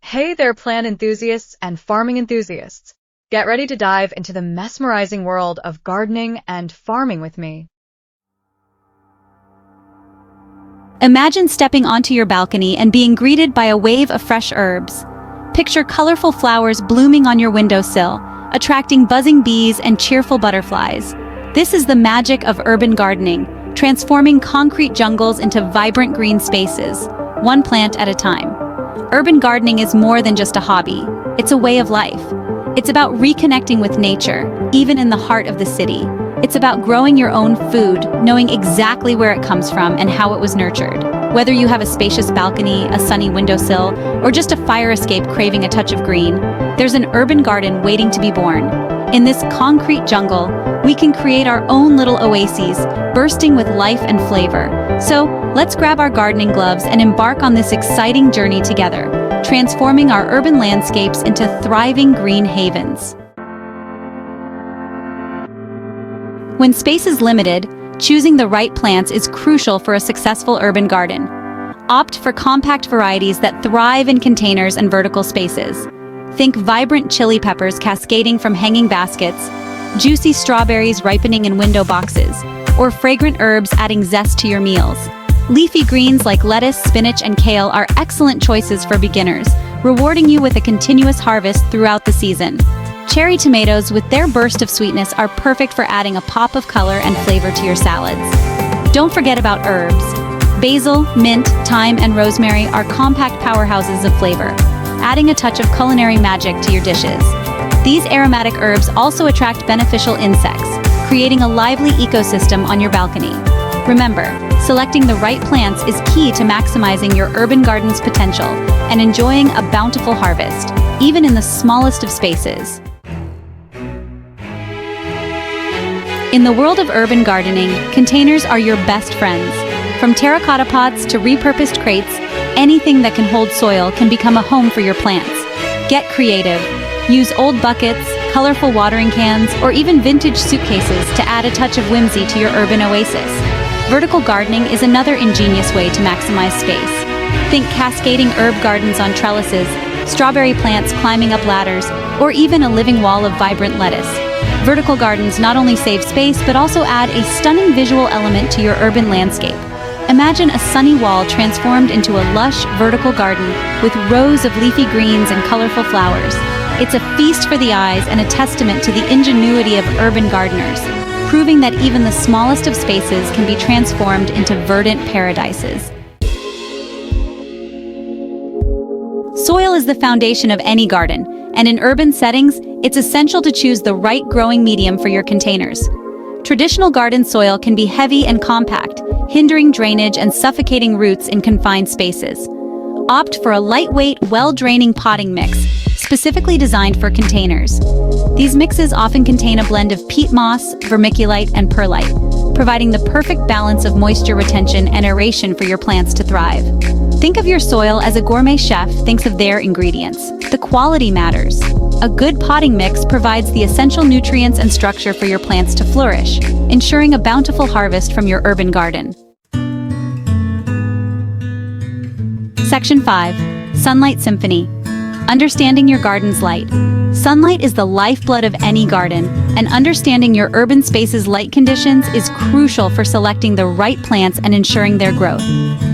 Hey there, plant enthusiasts and farming enthusiasts. Get ready to dive into the mesmerizing world of gardening and farming with me. Imagine stepping onto your balcony and being greeted by a wave of fresh herbs. Picture colorful flowers blooming on your windowsill, attracting buzzing bees and cheerful butterflies. This is the magic of urban gardening, transforming concrete jungles into vibrant green spaces, one plant at a time. Urban gardening is more than just a hobby. It's a way of life. It's about reconnecting with nature, even in the heart of the city. It's about growing your own food, knowing exactly where it comes from and how it was nurtured. Whether you have a spacious balcony, a sunny windowsill, or just a fire escape craving a touch of green, there's an urban garden waiting to be born. In this concrete jungle, we can create our own little oases, bursting with life and flavor. So, let's grab our gardening gloves and embark on this exciting journey together, transforming our urban landscapes into thriving green havens. When space is limited, choosing the right plants is crucial for a successful urban garden. Opt for compact varieties that thrive in containers and vertical spaces. Think vibrant chili peppers cascading from hanging baskets, juicy strawberries ripening in window boxes, or fragrant herbs adding zest to your meals. Leafy greens like lettuce, spinach, and kale are excellent choices for beginners, rewarding you with a continuous harvest throughout the season. Cherry tomatoes, with their burst of sweetness, are perfect for adding a pop of color and flavor to your salads. Don't forget about herbs. Basil, mint, thyme, and rosemary are compact powerhouses of flavor, adding a touch of culinary magic to your dishes. These aromatic herbs also attract beneficial insects, creating a lively ecosystem on your balcony. Remember, selecting the right plants is key to maximizing your urban garden's potential and enjoying a bountiful harvest, even in the smallest of spaces. In the world of urban gardening, containers are your best friends. From terracotta pots to repurposed crates, anything that can hold soil can become a home for your plants. Get creative. Use old buckets, colorful watering cans, or even vintage suitcases to add a touch of whimsy to your urban oasis. Vertical gardening is another ingenious way to maximize space. Think cascading herb gardens on trellises, strawberry plants climbing up ladders, or even a living wall of vibrant lettuce. Vertical gardens not only save space but also add a stunning visual element to your urban landscape. Imagine a sunny wall transformed into a lush, vertical garden with rows of leafy greens and colorful flowers. It's a feast for the eyes and a testament to the ingenuity of urban gardeners, proving that even the smallest of spaces can be transformed into verdant paradises. Soil is the foundation of any garden, and in urban settings, it's essential to choose the right growing medium for your containers. Traditional garden soil can be heavy and compact, hindering drainage and suffocating roots in confined spaces. Opt for a lightweight, well-draining potting mix, specifically designed for containers. These mixes often contain a blend of peat moss, vermiculite, and perlite, providing the perfect balance of moisture retention and aeration for your plants to thrive. Think of your soil as a gourmet chef thinks of their ingredients. The quality matters. A good potting mix provides the essential nutrients and structure for your plants to flourish, ensuring a bountiful harvest from your urban garden. Section 5. Sunlight Symphony. Understanding your garden's light. Sunlight is the lifeblood of any garden, and understanding your urban space's light conditions is crucial for selecting the right plants and ensuring their growth.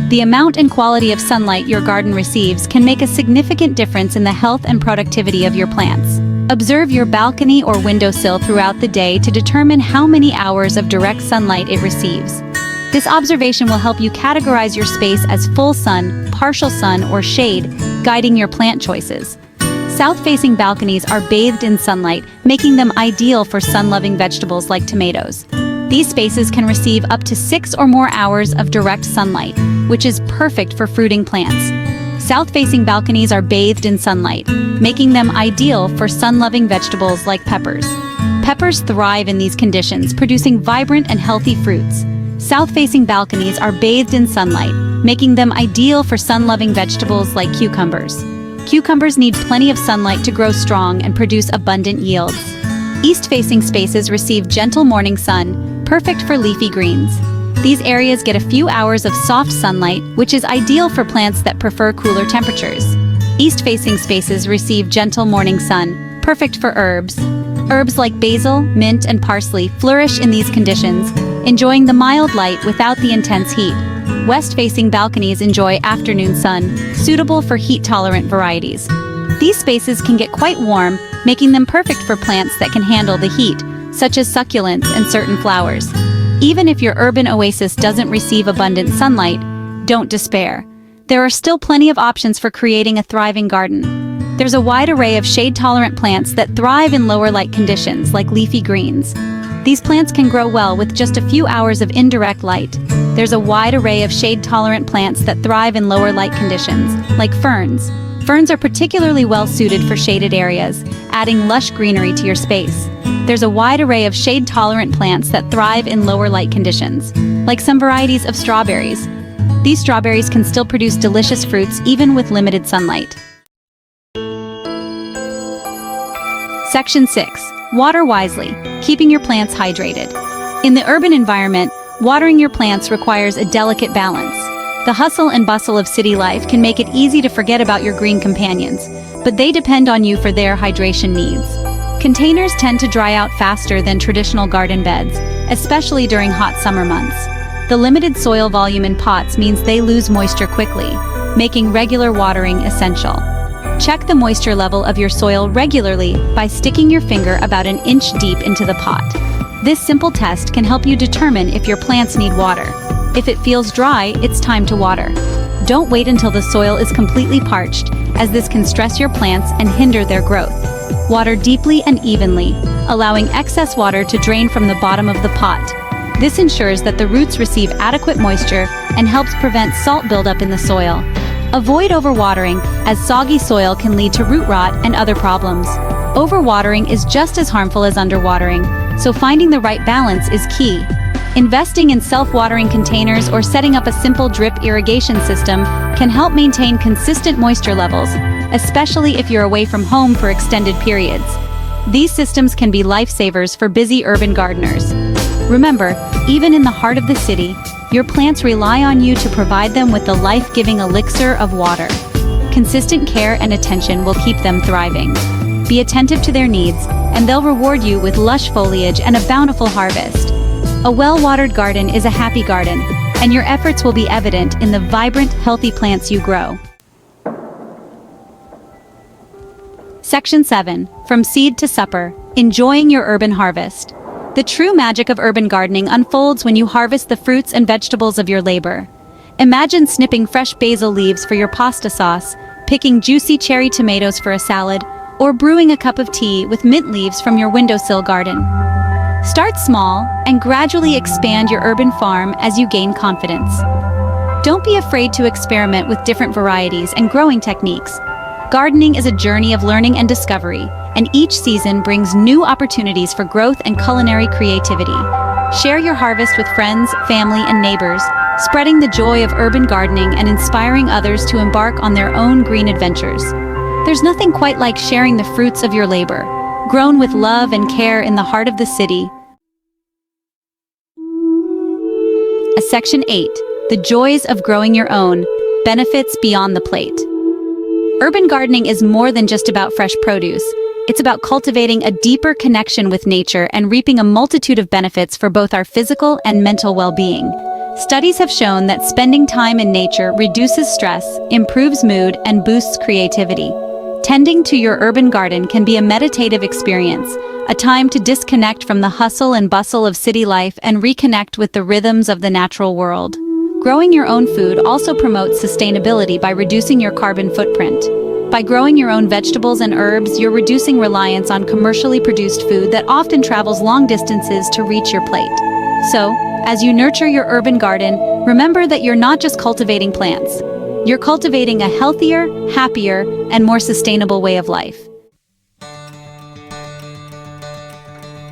The amount and quality of sunlight your garden receives can make a significant difference in the health and productivity of your plants. Observe your balcony or windowsill throughout the day to determine how many hours of direct sunlight it receives. This observation will help you categorize your space as full sun, partial sun, or shade, guiding your plant choices. South-facing balconies are bathed in sunlight, making them ideal for sun-loving vegetables like tomatoes. These spaces can receive up to 6 or more hours of direct sunlight, which is perfect for fruiting plants. South-facing balconies are bathed in sunlight, making them ideal for sun-loving vegetables like peppers. Peppers thrive in these conditions, producing vibrant and healthy fruits. South-facing balconies are bathed in sunlight, making them ideal for sun-loving vegetables like cucumbers. Cucumbers need plenty of sunlight to grow strong and produce abundant yields. East-facing spaces receive gentle morning sun, perfect for leafy greens. These areas get a few hours of soft sunlight, which is ideal for plants that prefer cooler temperatures. East-facing spaces receive gentle morning sun, perfect for herbs. Herbs like basil, mint, and parsley flourish in these conditions, enjoying the mild light without the intense heat. West-facing balconies enjoy afternoon sun, suitable for heat-tolerant varieties. These spaces can get quite warm, making them perfect for plants that can handle the heat, such as succulents and certain flowers. Even if your urban oasis doesn't receive abundant sunlight, don't despair. There are still plenty of options for creating a thriving garden. There's a wide array of shade-tolerant plants that thrive in lower light conditions, like leafy greens. These plants can grow well with just a few hours of indirect light. There's a wide array of shade-tolerant plants that thrive in lower light conditions, like ferns. Ferns are particularly well suited for shaded areas, adding lush greenery to your space. There's a wide array of shade-tolerant plants that thrive in lower light conditions, like some varieties of strawberries. These strawberries can still produce delicious fruits even with limited sunlight. Section 6. Water wisely, keeping your plants hydrated. In the urban environment, watering your plants requires a delicate balance. The hustle and bustle of city life can make it easy to forget about your green companions, but they depend on you for their hydration needs. Containers tend to dry out faster than traditional garden beds, especially during hot summer months. The limited soil volume in pots means they lose moisture quickly, making regular watering essential. Check the moisture level of your soil regularly by sticking your finger about an inch deep into the pot. This simple test can help you determine if your plants need water. If it feels dry, it's time to water. Don't wait until the soil is completely parched, as this can stress your plants and hinder their growth. Water deeply and evenly, allowing excess water to drain from the bottom of the pot. This ensures that the roots receive adequate moisture and helps prevent salt buildup in the soil. Avoid overwatering, as soggy soil can lead to root rot and other problems. Overwatering is just as harmful as underwatering, so finding the right balance is key. Investing in self-watering containers or setting up a simple drip irrigation system can help maintain consistent moisture levels, especially if you're away from home for extended periods. These systems can be lifesavers for busy urban gardeners. Remember, even in the heart of the city, your plants rely on you to provide them with the life-giving elixir of water. Consistent care and attention will keep them thriving. Be attentive to their needs, and they'll reward you with lush foliage and a bountiful harvest. A well-watered garden is a happy garden, and your efforts will be evident in the vibrant, healthy plants you grow. Section 7. From Seed to Supper, Enjoying Your Urban Harvest. The true magic of urban gardening unfolds when you harvest the fruits and vegetables of your labor. Imagine snipping fresh basil leaves for your pasta sauce, picking juicy cherry tomatoes for a salad, or brewing a cup of tea with mint leaves from your windowsill garden. Start small and gradually expand your urban farm as you gain confidence. Don't be afraid to experiment with different varieties and growing techniques. Gardening is a journey of learning and discovery, and each season brings new opportunities for growth and culinary creativity. Share your harvest with friends, family, and neighbors, spreading the joy of urban gardening and inspiring others to embark on their own green adventures. There's nothing quite like sharing the fruits of your labor, grown with love and care in the heart of the city. Section 8. The Joys of Growing Your Own, Benefits Beyond the Plate. Urban gardening is more than just about fresh produce. It's about cultivating a deeper connection with nature and reaping a multitude of benefits for both our physical and mental well-being. Studies have shown that spending time in nature reduces stress, improves mood, and boosts creativity. Tending to your urban garden can be a meditative experience, a time to disconnect from the hustle and bustle of city life and reconnect with the rhythms of the natural world. Growing your own food also promotes sustainability by reducing your carbon footprint. By growing your own vegetables and herbs, you're reducing reliance on commercially produced food that often travels long distances to reach your plate. So, as you nurture your urban garden, remember that you're not just cultivating plants. You're cultivating a healthier, happier, and more sustainable way of life.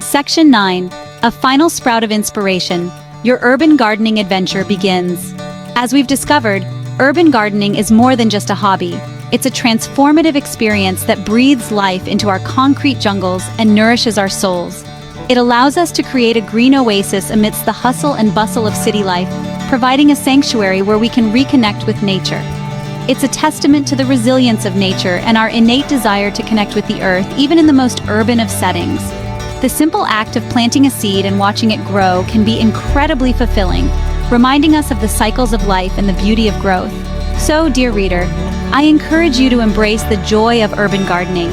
Section 9. A final sprout of inspiration. Your urban gardening adventure begins. As we've discovered, urban gardening is more than just a hobby. It's a transformative experience that breathes life into our concrete jungles and nourishes our souls. It allows us to create a green oasis amidst the hustle and bustle of city life, providing a sanctuary where we can reconnect with nature. It's a testament to the resilience of nature and our innate desire to connect with the earth, even in the most urban of settings. The simple act of planting a seed and watching it grow can be incredibly fulfilling, reminding us of the cycles of life and the beauty of growth. So, dear reader, I encourage you to embrace the joy of urban gardening.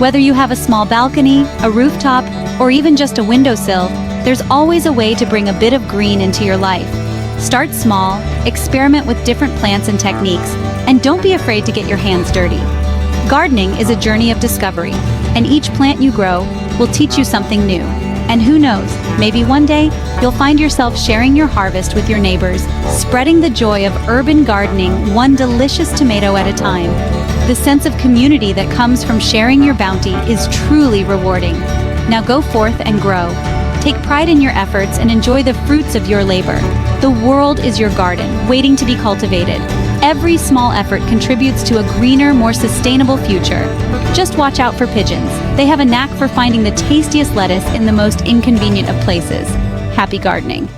Whether you have a small balcony, a rooftop, or even just a windowsill, there's always a way to bring a bit of green into your life. Start small, experiment with different plants and techniques, and don't be afraid to get your hands dirty. Gardening is a journey of discovery, and each plant you grow will teach you something new. And who knows, maybe one day you'll find yourself sharing your harvest with your neighbors, spreading the joy of urban gardening one delicious tomato at a time. The sense of community that comes from sharing your bounty is truly rewarding. Now go forth and grow. Take pride in your efforts and enjoy the fruits of your labor. The world is your garden, waiting to be cultivated. Every small effort contributes to a greener, more sustainable future. Just watch out for pigeons. They have a knack for finding the tastiest lettuce in the most inconvenient of places. Happy gardening.